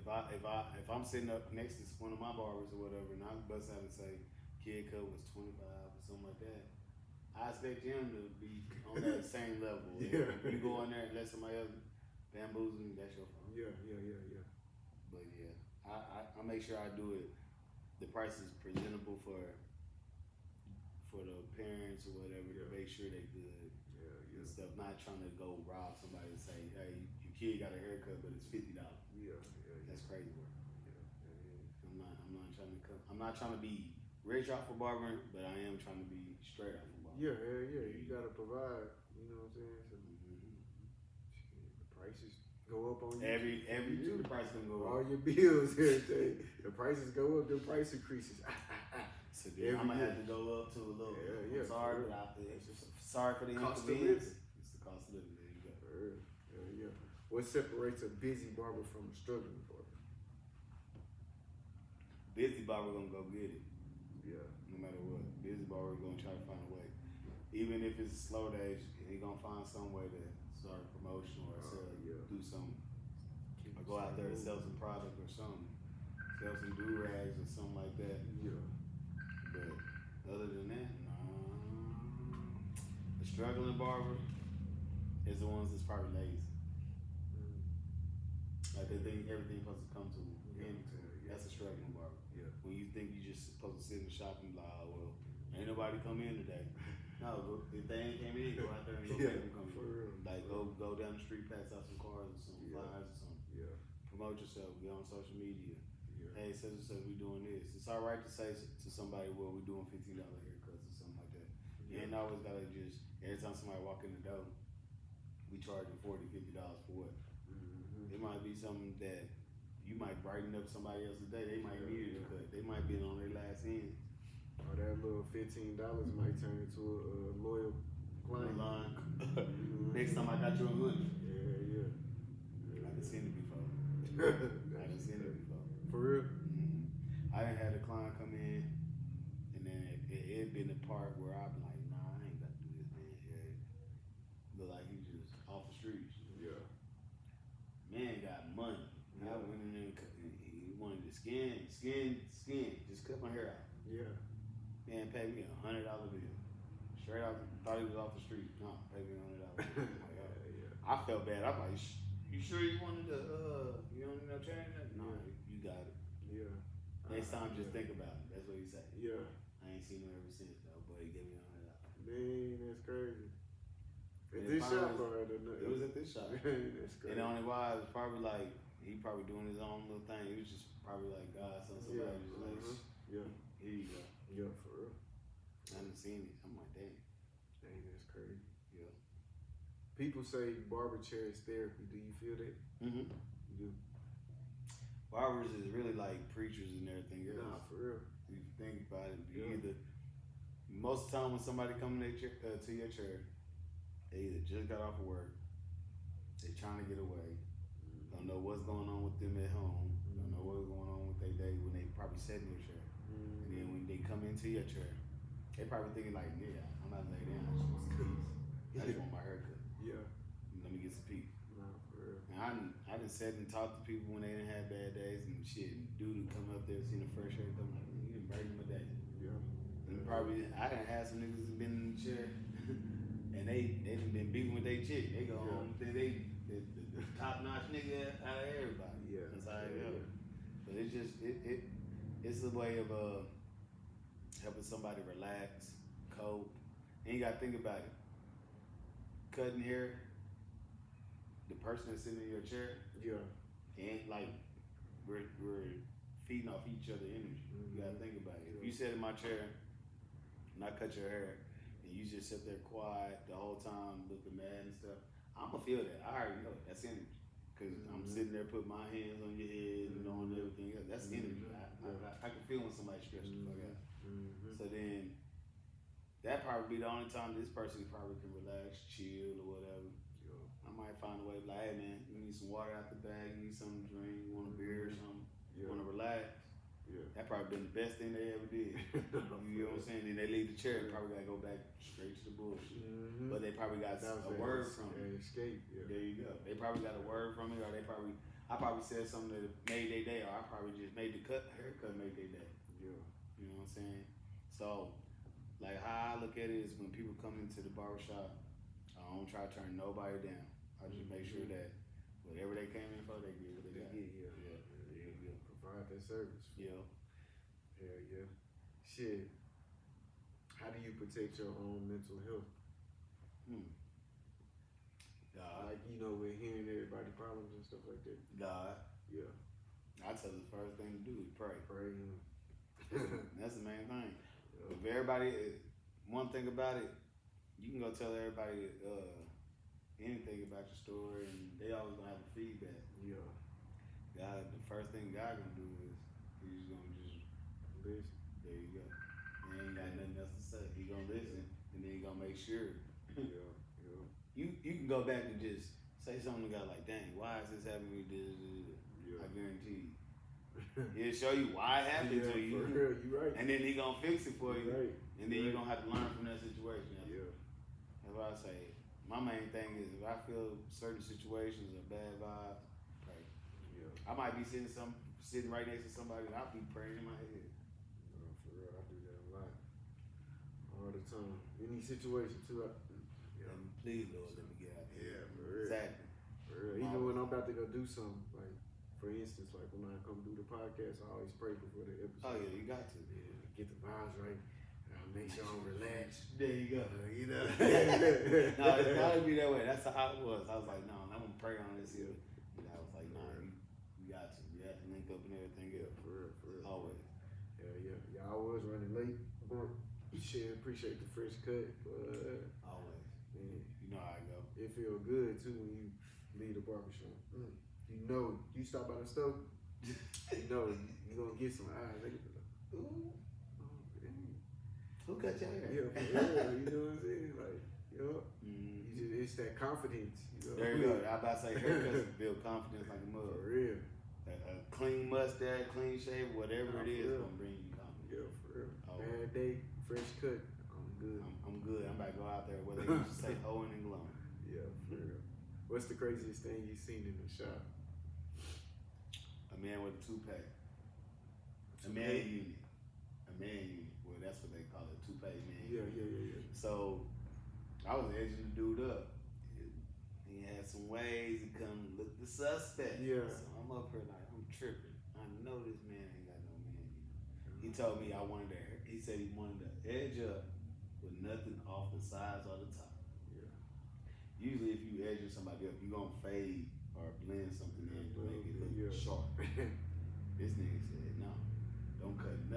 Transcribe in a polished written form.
if I'm sitting up next to one of my barbers or whatever, and I bust out and say kid cut was 25 or something like that, I expect him to be on that same level. Yeah. If you go in there and let somebody else bamboozle you, that's your fault. Yeah. But yeah, I make sure I do it. The price is presentable for the parents or whatever to make sure they good and stuff. Not trying to go rob somebody and say, hey, your kid got a haircut, but it's $50. Yeah. That's crazy work. Yeah. I'm not trying to be rich off of barbering, but I am trying to be straight off of barbering. Yeah. You gotta provide. You know what I'm saying? So, the prices go up on you. Every year the price gonna go up. All your bills, everything. The prices go up. The price increases. So then I'm gonna have to go up to a little. Yeah. I'm sorry, but sorry for the cost of inconvenience. living. It's the cost of living. There you go. Yeah. What separates a busy barber from a struggling barber? Busy barber gonna go get it. Yeah. No matter what, busy barber gonna try to find a way. Even if it's a slow day, he gonna find some way to start a promotion or do something. Or go out there and sell some product or something. Sell some do-rags or something like that. Yeah. But other than that, the struggling barber is the ones that's probably lazy. Like they think everything supposed to come to him. That's a struggling barber. Yeah. When you think you just supposed to sit in the shop and be like, oh, well, ain't nobody come in today. No, if they ain't came in, go out there and go make them come in. Like go down the street, pass out some cars or some flyers or something. Yeah. Promote yourself, get on social media. Yeah. Hey, such and such, we doing this. It's all right to say to somebody, well, we doing $15 haircuts or something like that. You ain't always gotta just, every time somebody walk in the door, we charging $40, $50 for what? It might be something that you might brighten up somebody else's day. They might need it a cut. They might be on their last end. Or that little $15 might turn into a loyal client. Next time I got you a money. Yeah. I done seen it before. For real? I done had a client come in, and then it been the part where I'm like, nah, I ain't got to do this, man. Yeah. Look like he just off the streets. Yeah. Man got money. I went in there and he wanted to skin. Just cut my hair out. Yeah. Man paid me $100 bill. Straight out, thought he was off the street. No, paid me $100. I felt bad. I'm like, you sure you wanted to, you don't need no change? No, you got it. Yeah. Next time, just think about it. That's what he said. Yeah. I ain't seen him ever since, though, but he gave me $100. Man, that's crazy. At this shop or at another? It was at this shop. That's crazy. And the only why it was probably like, he probably doing his own little thing. It was just probably like God, somebody just like, yeah. Here you go. Yeah, for real. I haven't seen it. I'm like, dang. Dang, that's crazy. Yeah. People say barber chair is therapy. Do you feel that? Mm-hmm. You do? Barbers is really like preachers and everything else. Nah, for real. If you think about it, most of the time when somebody comes to your chair, they either just got off of work, they trying to get away, don't know what's going on with them at home, don't know what's going on with their day when they probably sat in your chair. And then when they come into your chair, they probably thinking like, yeah, I'm not laying down, I just want some peace. I just want my haircut. Yeah. Let me get some peace. Nah, for real. And I done sat and talked to people when they didn't have bad days and shit. And dude would come up there, see the fresh hair, come like, you didn't break them a day. Yeah. And probably, I done had some niggas that been in the chair and they done been beefing with their chick. They go home, think they the top notch nigga out of everybody. Yeah. That's how it goes. But it's just, it's a way of helping somebody relax, cope. And you gotta think about it. Cutting hair, the person that's sitting in your chair, ain't like we're feeding off each other energy. You gotta think about it. If you sit in my chair and I cut your hair and you just sit there quiet the whole time looking mad and stuff, I'ma feel that. I already know it. That's energy. Cause I'm sitting there putting my hands on your head and on everything else. That's energy. I can feel when somebody's stressed the fuck out. So then that probably be the only time this person probably can relax, chill or whatever. I might find a way like, hey man, you need some water out the bag, you need something to drink, you want a beer or something, you want to relax. That probably been the best thing they ever did. You know what I'm saying? Then they leave the chair and probably gotta go back straight to the bullshit. But they probably got a word from it. Escape. There you go. They probably got a word from it, or they probably I probably said something that made their day, or I probably just made the haircut made their day. Yeah. You know what I'm saying? So, like how I look at it is when people come into the barbershop, I don't try to turn nobody down. I just make sure that whatever they came in for, they get what they got. Yeah. Provide that service. Yeah. Hell yeah. Shit. How do you protect your own mental health? God. Like, you know, we're hearing everybody problems and stuff like that. God. Yeah. I tell the first thing to do is pray. Pray. That's the main thing. Yeah. If everybody, one thing about it, you can go tell everybody anything about your story, and they always gonna have the feedback. Yeah. God, the first thing God gonna do is he's gonna just listen. There you go. He ain't got nothing else to say. He gonna listen, and then he gonna make sure. Yeah. You can go back and just say something to God like, dang, why is this happening to me? Yeah. I guarantee you. He'll show you why it happened to you. For real, you right. And then he gonna fix it for you. Right. And then you're gonna have to learn from that situation. Yeah. That's why I say, my main thing is if I feel certain situations are bad vibes, pray. Yeah. I might be sitting right next to somebody and I'll be praying in my head. No, for real, I do that a lot. All the time. Any situation too. Please, Lord, let me get out of here. Yeah, for real. Exactly. For real. Even when I'm about to go do something, like, for instance, like when I come do the podcast, I always pray before the episode. Oh, yeah, you got to. Yeah, get the vibes right. Make sure I'm relaxed. There you go. You know? No, it gotta be that way. That's how it was. I was like, no, I'm gonna pray on this here. And I was like, no, you got to. You have to link up and everything else. For real. Always. Yeah. Y'all was running late, but shit, appreciate the fresh cut. Always. Man, you know how I go. It feel good too when you leave the barbershop. You know, you stop by the stove, you know you gonna get some eyes. They be like, ooh, oh dang. Who cut your hair? Yeah, for real. You know what I'm saying? Like, it's that confidence. You know? There you go. I about to say haircuts build confidence like a mug. For real. A clean mustache, clean shave, whatever it is, gonna bring you confidence. Yeah, for real. Oh. Bad day, fresh cut. I'm good. I'm good. I'm about to go out there where they used to say hoeing and glowing. Yeah, for real. What's the craziest thing you seen in the shop? A man with a toupee. A man unit. Well, that's what they call it, toupee man. Yeah. So I was edging the dude up. He had some ways to come look the suspect. Yeah. So I'm up here like, I'm tripping. I know this man ain't got no man unit. He told me he said he wanted to edge up with nothing off the sides or the top. Yeah. Usually if you edging somebody up, you're gonna fade or blend something in to make it look sharp. This nigga said, no, don't cut nothing.